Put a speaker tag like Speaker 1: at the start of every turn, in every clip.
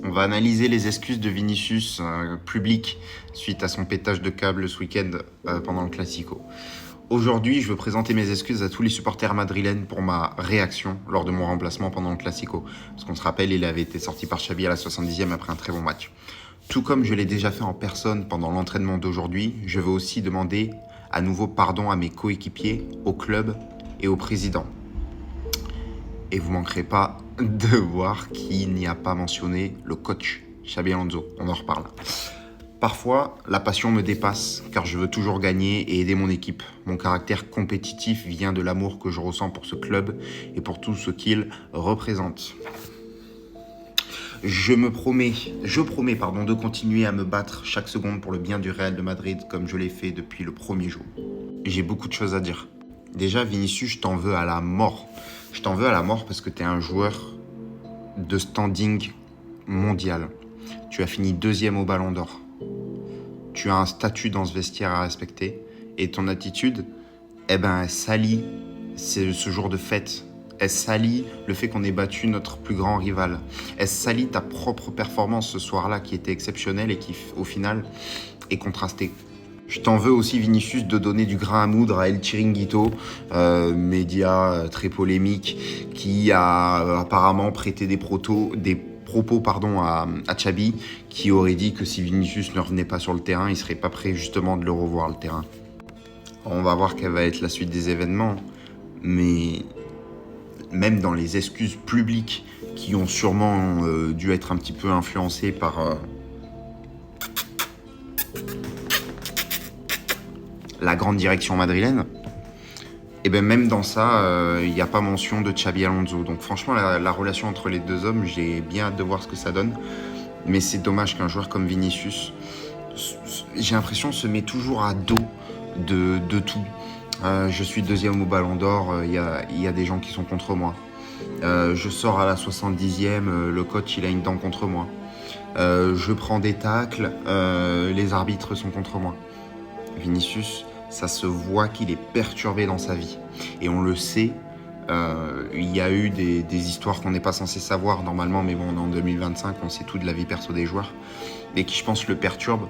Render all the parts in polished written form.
Speaker 1: On va analyser les excuses de Vinicius publiques suite à son pétage de câble ce week-end pendant le Classico. Aujourd'hui, je veux présenter mes excuses à tous les supporters madrilènes pour ma réaction lors de mon remplacement pendant le Classico. Parce qu'on se rappelle, il avait été sorti par Xabi à la 70e après un très bon match. Tout comme je l'ai déjà fait en personne pendant l'entraînement d'aujourd'hui, je veux aussi demander à nouveau pardon à mes coéquipiers, au club et au président. Et vous manquerez pas de voir qu'il n'y a pas mentionné le coach, Xabi Alonso. On en reparle. Parfois, la passion me dépasse car je veux toujours gagner et aider mon équipe. Mon caractère compétitif vient de l'amour que je ressens pour ce club et pour tout ce qu'il représente. Je promets de continuer à me battre chaque seconde pour le bien du Real de Madrid comme je l'ai fait depuis le premier jour. J'ai beaucoup de choses à dire. Déjà, Vinicius, je t'en veux à la mort. Je t'en veux à la mort parce que tu es un joueur de standing mondial. Tu as fini 2e au Ballon d'Or. Tu as un statut dans ce vestiaire à respecter. Et ton attitude, elle salit ce jour de fête. Elle salit le fait qu'on ait battu notre plus grand rival. Elle salit ta propre performance ce soir-là qui était exceptionnelle et qui, au final, est contrastée. Je t'en veux aussi, Vinicius, de donner du grain à moudre à El Chiringuito, média très polémique, qui a apparemment prêté des propos à Xabi, qui aurait dit que si Vinicius ne revenait pas sur le terrain, il ne serait pas prêt justement de le revoir le terrain. On va voir quelle va être la suite des événements, mais même dans les excuses publiques qui ont sûrement dû être un petit peu influencées par la grande direction madrilène, et bien même dans ça, il n'y a pas mention de Xabi Alonso. Donc franchement, la relation entre les deux hommes, j'ai bien hâte de voir ce que ça donne. Mais c'est dommage qu'un joueur comme Vinicius, j'ai l'impression, se met toujours à dos de tout. Je suis 2e au Ballon d'Or, il y a des gens qui sont contre moi. Je sors à la 70e, le coach il a une dent contre moi. Je prends des tacles, les arbitres sont contre moi. Vinicius, ça se voit qu'il est perturbé dans sa vie. Et on le sait, il y a eu des histoires qu'on n'est pas censé savoir normalement, mais bon, on est en 2025, on sait tout de la vie perso des joueurs, et qui, je pense, le perturbe.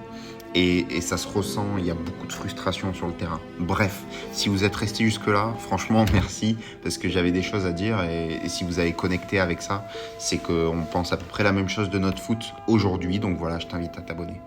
Speaker 1: Et ça se ressent, il y a beaucoup de frustration sur le terrain. Bref, si vous êtes resté jusque-là, franchement, merci, parce que j'avais des choses à dire, et si vous avez connecté avec ça, c'est qu'on pense à peu près la même chose de notre foot aujourd'hui, donc voilà, je t'invite à t'abonner.